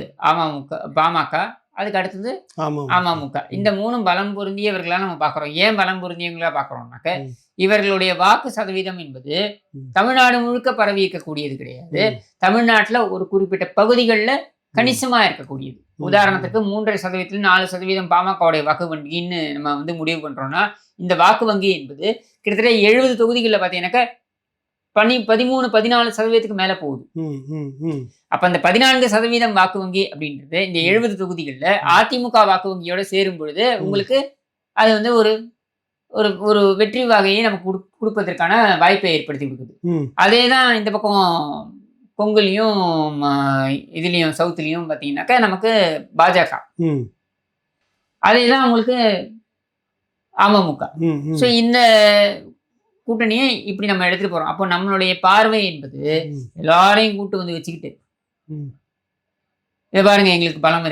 பாமக, அதுக்கு அடுத்தது ஆமா. அமமுக. இந்த 3ம் பலம் பொருந்தியவர்களா நம்ம பார்க்குறோம். ஏன் பலம் பொருந்தியவங்களா பார்க்குறோம்னாக்க ம். இவர்களுடைய வாக்கு சதவீதம் என்பது ம். தமிழ்நாடு முழுக்க பரவி இருக்கக்கூடியது கிடையாது. ம். தமிழ்நாட்டில் ஒரு குறிப்பிட்ட பகுதிகளில் கணிசமா இருக்கக்கூடியது. ம். உதாரணத்துக்கு 3.5% 4% பாமகவுடைய வாக்கு வங்கின்னு நம்ம வந்து முடிவு பண்றோம்னா இந்த வாக்கு வங்கி என்பது கிட்டத்தட்ட 70 தொகுதிகளில் பார்த்தீங்கன்னாக்க 13-14% மேல போகுது. ம். ம். ம். அப்ப அந்த 14% வாக்கு வங்கி அப்படின்றது இந்த 70 தொகுதிகளில் அதிமுக வாக்கு வங்கியோட சேரும் பொழுது உங்களுக்கு அது வந்து ஒரு ஒரு ஒரு வெற்றி வகையை நமக்கு கொடுப்பதற்கான வாய்ப்பை ஏற்படுத்தி கொடுக்குது. ம். அதே தான் இந்த பக்கம் கொங்குலையும் இதுலேயும் சவுத்துலேயும் பார்த்தீங்கன்னாக்கா நமக்கு பாஜக, ம். அதே தான் உங்களுக்கு அமமுக. ம். ம். ஸோ இந்த கூட்டணியை இப்படி நம்ம எடுத்துட்டு போறோம். அப்போ நம்மளுடைய பார்வை என்பது ம். எல்லாரையும் கூட்டு வந்து வச்சுக்கிட்டு ம். இதை பாருங்க எங்களுக்கு பலம்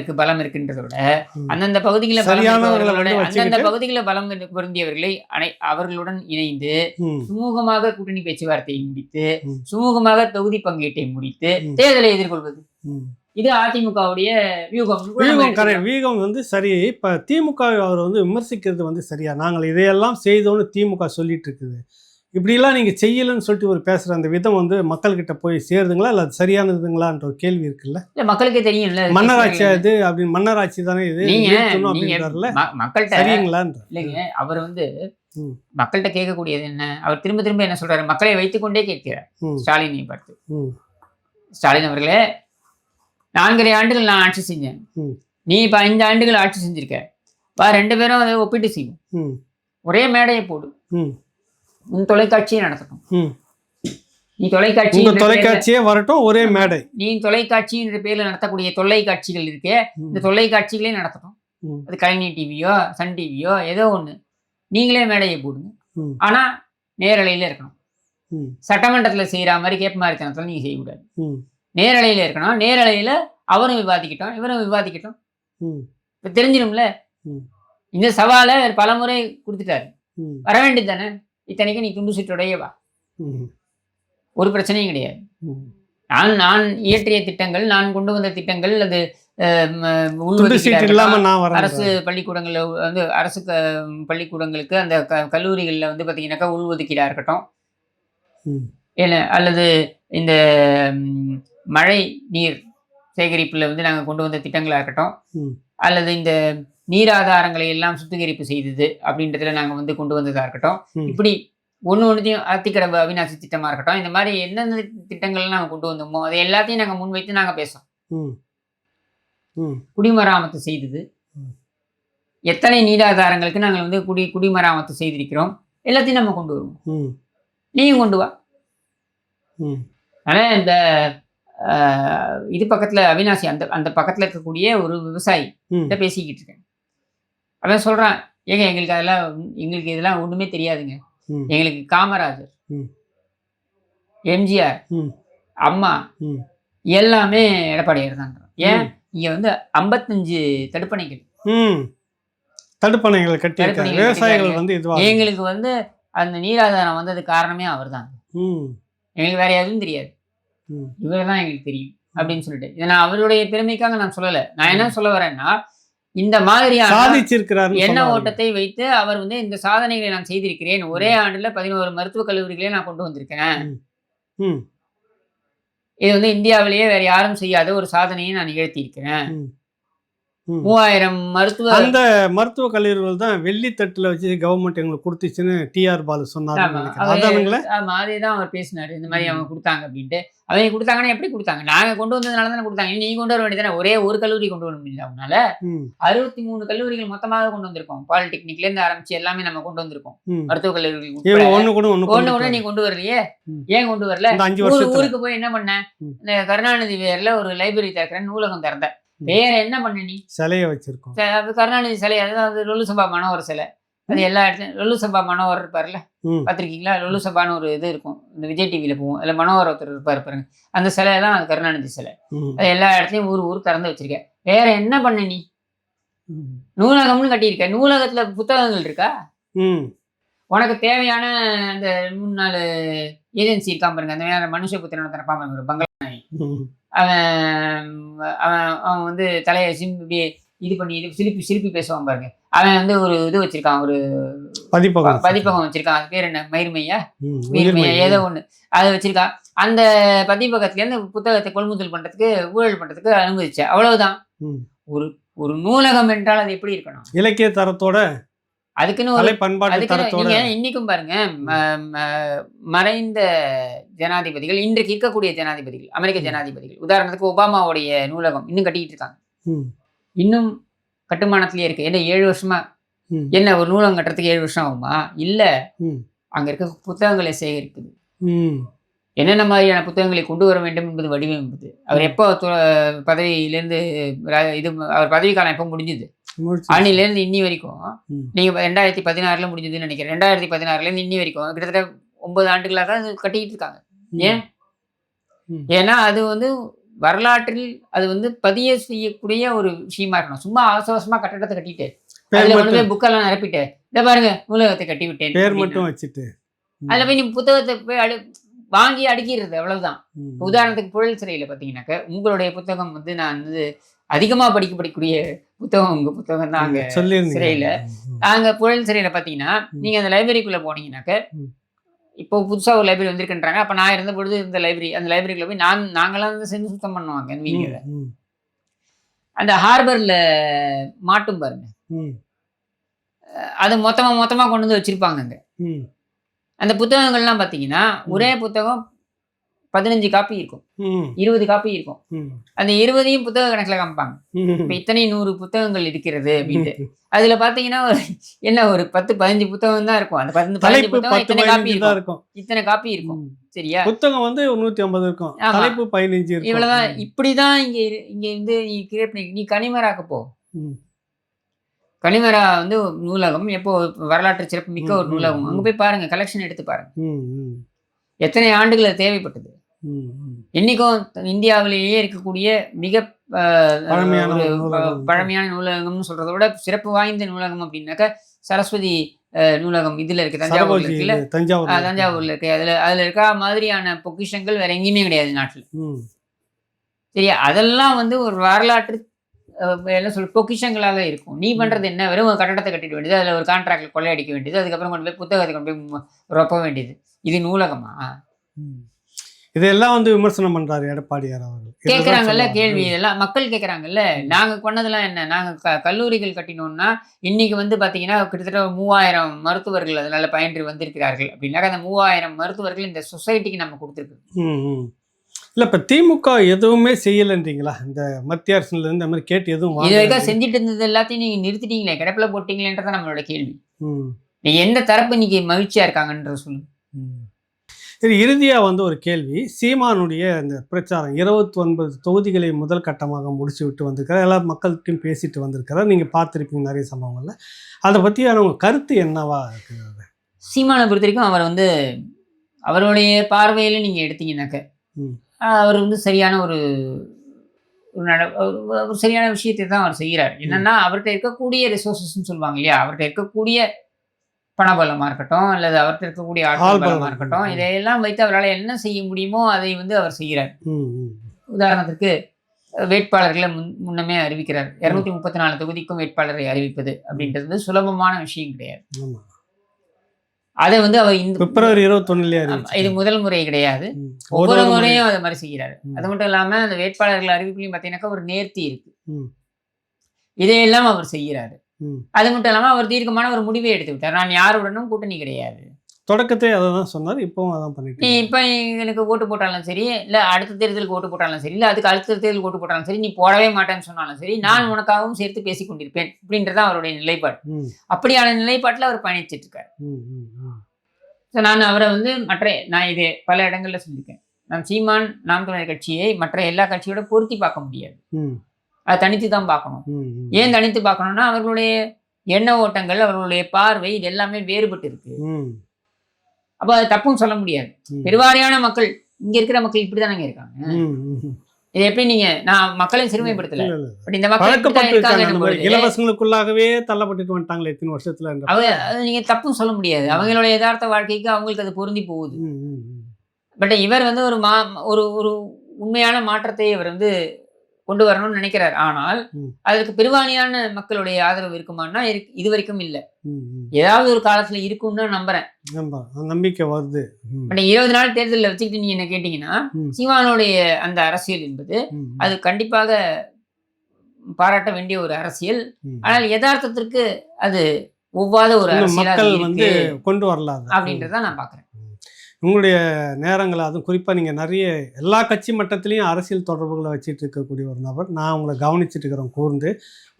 இருக்குன்றத விட ம். அந்தந்த பகுதிகளில் பலம் சரியானவர்களை இருப்பவர்களோட வந்து அந்தந்த வச்சுக்கிட்டு பகுதிகளில் பலம் பொருந்தியவர்களை அவர்களுடன் இணைந்து ம். சுமூகமாக கூட்டணி பேச்சுவார்த்தையை முடித்து ம். சுமூகமாக தொகுதி பங்கீட்டை முடித்து ம். தேர்தலை எதிர்கொள்வது. ம். இது அதிமுகவுடைய வியூகம். வீகம் கரெக்ட். வீகம் வந்து சரி. இப்ப திமுக அவர் வந்து விமர்சிக்கிறது வந்து சரியா, நாங்கள் இதையெல்லாம் செய்தோன்னு திமுக சொல்லிட்டு இருக்குது. இப்படிலாம் நீங்க செய்யலன்னு சொல்லிட்டு ஒரு பேசுற அந்த விதம் வந்து மக்கள்கிட்ட போய் சேருதுங்களா இல்ல அது சரியானதுங்களான்ற ஒரு கேள்வி இருக்குல்ல. இல்ல மக்களுக்கே தெரியும்ல. மன்னராட்சி அது அப்படின்னு மன்னராட்சி தானே இது வீழ்த்தணும் அப்படின்றாருல. மக்கள்கிட்ட சரிங்களான்ற. இல்லைங்க, அவர் வந்து ம். மக்கள்கிட்ட கேட்கக்கூடியது என்ன, அவர் திரும்ப திரும்ப என்ன சொல்றாரு, மக்களை வைத்துக்கொண்டே கேட்கிறார். ம். ஸ்டாலினை பார்த்து, ம். ஸ்டாலின் அவர்களே 4.5 ஆண்டுகள் நான் ஆட்சி செஞ்சேன், ம். நீ இப்ப 5 ஆண்டுகள் ஆட்சி செஞ்சிருக்க, வா 2 பேரும் அதை ஒப்பிட்டு செய்யும், ம். ஒரே மேடையை போடு, ம். உன் தொலைக்காட்சியை நடத்தட்டும், ம். நீ தொலைக்காட்சி உங்க தொலைக்காட்சியே வரட்டும், ஒரே மேடை, நீ தொலைக்காட்சி என்ற பேர்ல நடத்தக்கூடிய தொலைக்காட்சிகள் இருக்கே, இந்த தொலைக்காட்சிகளே நடத்தட்டும். ம். அது கலைஞர் டிவியோ சன் டிவியோ ஏதோ ஒண்ணு, நீங்களே மேடையை போடுங்க, ம். ஆனா நேரலையில இருக்கணும். ம். சட்டமன்றத்துல செய்யற மாதிரி கேட்ப மாதிரித்தனத்துல நீங்க செய்யக்கூடாது. ம். நேரலையில் இருக்கணும். நேரலையில் அவரும் விவாதிக்கட்டும், இவரும் விவாதிக்கட்டும். ம். இப்போ தெரிஞ்சிடும்ல. ம். இந்த சவாலை அவர் பலமுறை கொடுத்துட்டாரு. ம். வர வேண்டியது தானே. இத்தனைக்கும் நீ துண்டு சீட்டோடையே வா, ம். ஒரு பிரச்சனையும் கிடையாது. ம். நான் இயற்றிய திட்டங்கள், நான் கொண்டு வந்த திட்டங்கள், அது துண்டு சீட்டு இல்லாம நான் வரேன். அரசு பள்ளிக்கூடங்களில் வந்து அரசு பள்ளிக்கூடங்களுக்கு அந்த கல்லூரிகளில் வந்து பார்த்தீங்கன்னாக்கா உள்ஒதுக்கீடாக இருக்கட்டும், ம். இல்லை அல்லது இந்த மழை நீர் சேகரிப்பில் வந்து நாங்கள் கொண்டு வந்த திட்டங்களாக இருக்கட்டும், ம். அல்லது இந்த நீராதாரங்களை எல்லாம் சுத்திகரிப்பு செய்தது அப்படின்றதுல நாங்கள் வந்து கொண்டு வந்ததாக இருக்கட்டும், ம். இப்படி ஒன்றையும் அத்திக்கடவு அவிநாசி திட்டமாக இருக்கட்டும், இந்த மாதிரி எந்தெந்த திட்டங்கள்லாம் நாங்கள் கொண்டு வந்தோமோ அதை எல்லாத்தையும் நாங்கள் முன்வைத்து நாங்கள் பேசுவோம். ம். ம். குடிமராமத்து செய்தது, ம். எத்தனை நீராதாரங்களுக்கு நாங்கள் வந்து குடிமராமத்து செய்திருக்கிறோம், எல்லாத்தையும் நம்ம கொண்டு வருவோம். ம். நீயும் கொண்டு வா. ம். ஆனால் இந்த இது பக்கத்தில் அவிநாசி அந்த அந்த பக்கத்தில் இருக்கக்கூடிய ஒரு விவசாயி ம். கிட்ட பேசிக்கிட்டு இருக்கேன். அவன் சொல்கிறான், ஏங்க எங்களுக்கு இதெல்லாம் ஒன்றுமே தெரியாதுங்க. ம். எங்களுக்கு காமராஜர், ம். எம்ஜிஆர், ம். அம்மா ம். எல்லாமே எடப்பாடியார் தான். ஏன் இங்கே வந்து 55 தடுப்பணைகள் தடுப்பணைகள் கட்டியிருக்காங்க. விவசாயிகள் வந்து இதுவாக எங்களுக்கு வந்து அந்த நீராதாரம் வந்தது காரணமே அவர் தான். எங்களுக்கு வேற எதுவும் தெரியாது, இவர் தான் எங்களுக்கு தெரியும் அப்படின்னு சொல்லிட்டு. இதை நான் அவருடைய பெருமைக்காக நான் சொல்லலை. நான் என்ன சொல்ல வரேன்னா, இந்த மாதிரியான சாதிச்சிருக்கிறார் எண்ண ஓட்டத்தை வைத்து அவர் வந்து இந்த சாதனைகளை நான் செய்திருக்கிறேன், ஒரே ஆண்டுல 11 மருத்துவக் கல்லூரிகளே நான் கொண்டு வந்திருக்கேன், இது வந்து இந்தியாவிலேயே வேற யாரும் செய்யாத ஒரு சாதனையை நான் நிகழ்த்தியிருக்கிறேன், 3000 அந்த மருத்துவ கல்லூரிகள் தான் வெள்ளித்தட்டுல வச்சு கவர்மெண்ட் எங்களுக்கு கொடுத்துச்சுன்னு டிஆர் பாலு சொன்னாரு. அதேதான் அவர் பேசினாரு. இந்த மாதிரி அவங்க கொடுத்தாங்க அப்படின்ட்டு. அவங்க கொடுத்தாங்கன்னா எப்படி கொடுத்தாங்க? நாங்க கொண்டு வந்ததுனால தானே கொடுத்தாங்க. நீ கொண்டு வர வேண்டியதானே. ஒரே ஒரு கல்லூரி கொண்டு வர முடியல அவனால. 63 கல்லூரிகள் மொத்தமாக கொண்டு வந்திருக்கோம். பாலிடெக்னிக்ல இருந்து ஆரம்பிச்சு எல்லாமே நம்ம கொண்டு வந்திருக்கோம். மருத்துவக் கல்லூரிகள் ஒண்ணு நீ கொண்டு வரலையே, ஏன் கொண்டு வரல? ஊருக்கு போய் என்ன பண்ண? இந்த கருணாநிதி பேர்ல ஒரு லைப்ரரி திறக்கிறேன், நூலகம் திறந்த. வேற என்ன பண்ண? நீ சிலையை வச்சிருக்கோம். கருணாநிதி சிலை, அதாவது லொல்லு சபா மனோகர் சிலை, அது எல்லா இடத்துலையும். லொல்லு சபா மனோகர் இருப்பார்ல, பார்த்துருக்கீங்களா? லொல்லு சபான்னு ஒரு இது இருக்கும், இந்த விஜய் டிவியில் போவோம். அதில் மனோகர் ஒருத்தர் இருப்பார் பாருங்க, அந்த சிலையெல்லாம் அது கருணாநிதி சிலை. அது எல்லா இடத்துலையும் ஊர் திறந்து வச்சிருக்கேன். வேற என்ன பண்ண நீ? நூலகம்னு கட்டியிருக்க. நூலகத்துல புத்தகங்கள் இருக்கா? உனக்கு தேவையான அந்த 3-4 ஏஜென்சி இருக்காம பாருங்க, அந்த வேற மனுஷ புத்திரனை திறப்பாம பாருங்க, பங்களா அவன் வந்து தலையை இப்படி இது பண்ணி சிரிப்பி பேசுவான் பாருங்க. அவன் வந்து ஒரு இது வச்சிருக்கான், ஒரு பதிப்பகம் வச்சிருக்கான். அது பேர் என்ன? மயிர்மையா ஏதோ ஒண்ணு அது வச்சிருக்கான். அந்த பதிப்பகத்துல இருந்து புத்தகத்தை கொள்முதல் பண்றதுக்கு, ஊழல் பண்றதுக்கு அனுமதிச்ச, அவ்வளவுதான். ஒரு நூலகம் என்றால் அது எப்படி இருக்கணும்? இலக்கிய தரத்தோட, அதுக்குன்னு இன்னைக்கும் பாருங்க, மறைந்த ஜனாதிபதிகள், இன்றைக்கு இருக்கக்கூடிய ஜனாதிபதிகள், அமெரிக்க ஜனாதிபதிகள், உதாரணத்துக்கு ஒபாமாவுடைய நூலகம் இன்னும் கட்டிட்டு இருக்காங்க. இன்னும் கட்டுமானத்திலேயே இருக்கு. என்ன 7 வருஷமா? என்ன ஒரு நூலகம் கட்டுறதுக்கு 7 வருஷம் ஆகுமா? இல்ல, அங்க இருக்க புத்தகங்களை சேகரிக்குது. என்னென்ன மாதிரியான புத்தகங்களை கொண்டு வர வேண்டும் என்பது வடிவமைப்பது. அவர் எப்போ பதவியிலேருந்து இது, அவர் பதவி காலம் எப்போ முடிஞ்சுது? அன்னிலேருந்து இன்னி வரைக்கும், நீங்க 2016 முடிஞ்சதுன்னு நினைக்கிறேன். 2016 இன்னி வரைக்கும் கிட்டத்தட்ட 9 ஆண்டுகளாக அது கட்டிக்கிட்டு இருக்காங்க. ஏன்? ஏன்னா அது வந்து வரலாற்றில் அது வந்து பதிய செய்யக்கூடிய ஒரு விஷயமா இருக்கணும். சும்மா அவசரமா கட்டடத்தை கட்டிட்டு அதுல கொண்டு போய் புக்கெல்லாம் நிரப்பிட்டு, இதை பாருங்க நூலகத்தை கட்டி விட்டேன் பேர் மட்டும் வச்சுட்டு, அதுல போய் நீ புத்தகத்தை போய் வாங்கி அடுக்கிடுறது, அவ்வளவுதான். உதாரணத்துக்கு புழல் சிறையில பாத்தீங்கன்னாக்க, உங்களுடைய புத்தகம் வந்து நான் வந்து அதிகமா படிக்கக்கூடிய புத்தகம் உங்க புத்தகம் தான். அங்க சிறையில, அங்க புழல் சிறையில பாத்தீங்கன்னா, நீங்க அந்த லைப்ரரிக்குள்ள போனீங்கன்னாக்க, இப்போ புதுசா ஒரு லைப்ரரி வந்திருக்குன்றாங்க. அப்ப நான் இருந்த பொழுது இந்த லைப்ரரி, அந்த லைப்ரரிக்குள்ள போய் நாங்களாம் வந்து செஞ்சு சுத்தம் பண்ணுவாங்க. வீடியோல அந்த ஹார்பர்ல மாட்டும் பாருங்க, அது மொத்தமா கொண்டு வந்து வச்சிருப்பாங்க அங்க. அந்த புத்தகங்கள்லாம் பாத்தீங்கன்னா, ஒரே புத்தகம் 15 காப்பி இருக்கும், 20 காப்பி இருக்கும். அந்த 20ஐயும் புத்தக கணக்குல காமிப்பாங்க. இப்ப இத்தனை 100 புத்தகங்கள் இருக்கிறது அப்படின்ட்டு. அதுல பாத்தீங்கன்னா என்ன ஒரு 10-15 புத்தகம் தான் இருக்கும். அந்த 15 புத்தகம் இத்தனை காப்பி இருக்கும், இத்தனை காப்பி இருக்கும். சரியா? புத்தகம் வந்து 150 இருக்கும், தலைப்பு 15 இருக்கும். இவ்வளவுதான். இப்படிதான் இங்க வந்து நீ கிரியேட் பண்ணி, நீ கனிமராக்க போ. கனிமரா வந்து நூலகம், எப்போ வரலாற்று சிறப்பு மிக்க ஒரு நூலகம். அங்க போய் பாருங்க, கலெக்ஷன் எடுத்து பாருங்க, எத்தனை ஆண்டுகள் தேவைப்பட்டது. இன்னைக்கும் இந்தியாவிலேயே இருக்கக்கூடிய மிக பழமையான ஒரு நூலகம். பழமையான நூலகம்னு சொல்றதை விட சிறப்பு வாய்ந்த நூலகம் அப்படின்னாக்கா சரஸ்வதி நூலகம் இதுல இருக்கு, தஞ்சாவூர்ல சரபோஜி இருக்குல்ல. தஞ்சாவூர். தஞ்சாவூர்ல இருக்கு. அதுல இருக்க மாதிரியான பொக்கிஷங்கள் வேற எங்கேயுமே கிடையாது நாட்டுல. சரியா? அதெல்லாம் வந்து ஒரு வரலாற்று என்ன சொல்ற பொக்கிஷங்களாக இருக்கும். நீ பண்றது என்ன? வெறும் ஒரு கட்டடத்தை கட்டிட வேண்டியது, அதுல ஒரு கான்ட்ராக்ட்ல கொள்ளையடிக்க வேண்டியது, அதுக்கப்புறம் கொண்டு போய் புத்தகத்தை கொண்டு போய் ரொப்ப வேண்டியது. இது நூலகமா? இதெல்லாம் வந்து விமர்சனம் பண்றாரு எடப்பாடியார் அவர்கள். கேட்கறாங்கல்ல கேள்வி, இதெல்லாம் மக்கள் கேட்கறாங்கல்ல. நாங்க பண்ணதெல்லாம் என்ன? நாங்க கல்லூரிகள் கட்டினோம்னா இன்னைக்கு வந்து பாத்தீங்கன்னா கிட்டத்தட்ட 3000 மருத்துவர்கள் அதனால பயின்று வந்திருக்கிறார்கள் அப்படின்னாக்க அந்த 3000 மருத்துவர்கள் இந்த சொசைட்டிக்கு நம்ம கொடுத்துருக்கோம். இல்ல இப்ப திமுக எதுவுமே செய்யலன்றீங்களா? இந்த மத்திய அரசுல இருந்து இந்த மாதிரி கேட்டு எதுவும் இது வரைக்கும் செஞ்சுட்டு இருந்தது எல்லாத்தையும் நீங்க நிறுத்திட்டீங்களே, கிடப்பில போட்டீங்களேன்றதான் நம்மளோட கேள்வி. நீங்க எந்த தரப்பு இன்னைக்கு மகிழ்ச்சியா இருக்காங்கன்ற சொல்லுங்க. சரி, இறுதியா வந்து ஒரு கேள்வி. சீமானுடைய இந்த பிரச்சாரம் 29 தொகுதிகளை முதல் கட்டமாக முடிச்சு விட்டு வந்திருக்கிறார். எல்லா மக்கள்கிட்டையும் பேசிட்டு வந்திருக்கிறார். நீங்க பார்த்துருப்பீங்க நிறைய சம்பவங்கள்ல. அதை பற்றியான உங்க கருத்து என்னவா இருக்குது? சீமானை பொறுத்த வரைக்கும் அவர் வந்து அவருடைய பார்வையில நீங்க எடுத்தீங்கன்னாக்க அவர் வந்து சரியான ஒரு சரியான விஷயத்தை தான் அவர் செய்கிறார். என்னன்னா அவர்கிட்ட இருக்கக்கூடிய ரிசோர்ஸஸ்ன்னு சொல்லுவாங்க இல்லையா, அவர்கிட்ட இருக்கக்கூடிய பணபலமா இருக்கட்டும் அல்லது அவர்கிட்ட இருக்கக்கூடிய ஆற்றல் பலமா இருக்கட்டும், இதையெல்லாம் வைத்து அவரால் என்ன செய்ய முடியுமோ அதை வந்து அவர் செய்கிறார். உதாரணத்திற்கு வேட்பாளர்களை முன்னமே அறிவிக்கிறார். 234 தொகுதிக்கும் வேட்பாளரை அறிவிப்பது அப்படின்றது சுலபமான விஷயம் கிடையாது. அதை வந்து அவர் இந்த பிப்ரவரி 21 இது முதல் முறை கிடையாது, ஒவ்வொரு முறையும் அதை மாதிரி செய்கிறாரு. அது மட்டும் இல்லாம அந்த வேட்பாளர்கள் அறிவிப்புலையும் பார்த்தீங்கன்னாக்கா ஒரு நேர்த்தி இருக்கு, இதையெல்லாம் அவர் செய்கிறாரு. அது மட்டும் இல்லாம அவர் தீர்க்கமான ஒரு முடிவை எடுத்து விட்டார். நான் யாருடனும் கூட்டணி கிடையாது. தொடக்கத்தை அதை தான் சொன்னார், இப்பவும் அதான் பண்ணிட்டு. நீ இப்போ எனக்கு ஓட்டு போட்டாலும் சரி, இல்லை அடுத்த தேர்தலுக்கு ஓட்டு போட்டாலும் சரி, இல்லை அதுக்கு அடுத்த தேர்தலுக்கு ஓட்டு போட்டாலும் சரி, நீ போடவே மாட்டேன்னு சொன்னாலும் சரி, நான் உனக்காகவும் சேர்த்து பேசி கொண்டிருப்பேன் அப்படின்றதான் அவருடைய நிலைப்பாடு. அப்படியான நிலைப்பாட்டில் அவர் பயணிச்சிட்டு இருக்காரு. ஸோ நான் அவரை வந்து நான் இது பல இடங்கள்ல சொல்லியிருக்கேன். நான் சீமான் நாம் தமிழர் கட்சியை மற்ற எல்லா கட்சியோட பொருத்தி பார்க்க முடியாது, அதை தனித்து தான் பார்க்கணும். ஏன் தனித்து பார்க்கணும்னா அவர்களுடைய எண்ண ஓட்டங்கள், அவர்களுடைய பார்வை, இது எல்லாமே வேறுபட்டு இருக்கு. அப்போ அது தப்புன்னு சொல்ல முடியாது. பெருவாரியான மக்கள், இங்க இருக்கிற மக்கள் இப்படிதானங்க இருக்காங்க. இது எப்படி நீங்க, நான் மக்களை சிறுமைப்படுத்தல, பட் இந்த மக்கள் இலவசங்களுக்குள்ளாகவே தள்ளப்பட்டு வந்துட்டாங்களே இத்தனை வருஷத்துல, நீங்க தப்புன்னு சொல்ல முடியாது. அவங்களோட யதார்த்த வாழ்க்கைக்கு அவங்களுக்கு அது பொருந்தி போகுது. பட் இவர் வந்து ஒரு உண்மையான மாற்றத்தை இவர் வந்து கொண்டு வரணும்னு நினைக்கிறார். ஆனால் அதற்கு பெருவாரியான மக்களுடைய ஆதரவு இருக்குமான்னா இது வரைக்கும் இல்லை. ஏதாவது ஒரு காலத்துல இருக்கும்னு நம்புறேன், நம்பிக்கை வருது. பட் 20 நாள் தேர்தலில் வச்சுக்கிட்டு நீங்க என்ன கேட்டீங்கன்னா, சீமானுடைய அந்த அரசியல் என்பது அது கண்டிப்பாக பாராட்ட வேண்டிய ஒரு அரசியல். ஆனால் யதார்த்தத்திற்கு அது ஒவ்வாத ஒரு அரசியல் வந்து கொண்டு வரலாம் அப்படின்றத நான் பாக்குறேன். உங்களுடைய நேரங்களை, அதுவும் குறிப்பாக நீங்கள் நிறைய எல்லா கட்சி மட்டத்திலையும் அரசியல் தொடர்புகளை வச்சுட்டு இருக்கக்கூடிய ஒரு நபர். நான் உங்களை கவனிச்சுட்டு இருக்கிறேன் கூர்ந்து.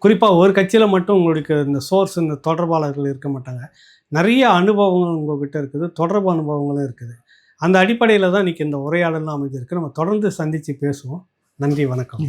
குறிப்பாக ஒரு கட்சியில் மட்டும் உங்களுக்கு இந்த சோர்ஸ், இந்த தொடர்பாளர்கள் இருக்க மாட்டாங்க. நிறைய அனுபவங்கள் உங்கள்கிட்ட இருக்குது, தொடர்பு அனுபவங்களும் இருக்குது. அந்த அடிப்படையில் தான் இன்றைக்கி இந்த உரையாடலாம் அமைஞ்சிருக்கு. நம்ம தொடர்ந்து சந்தித்து பேசுவோம். நன்றி, வணக்கம்.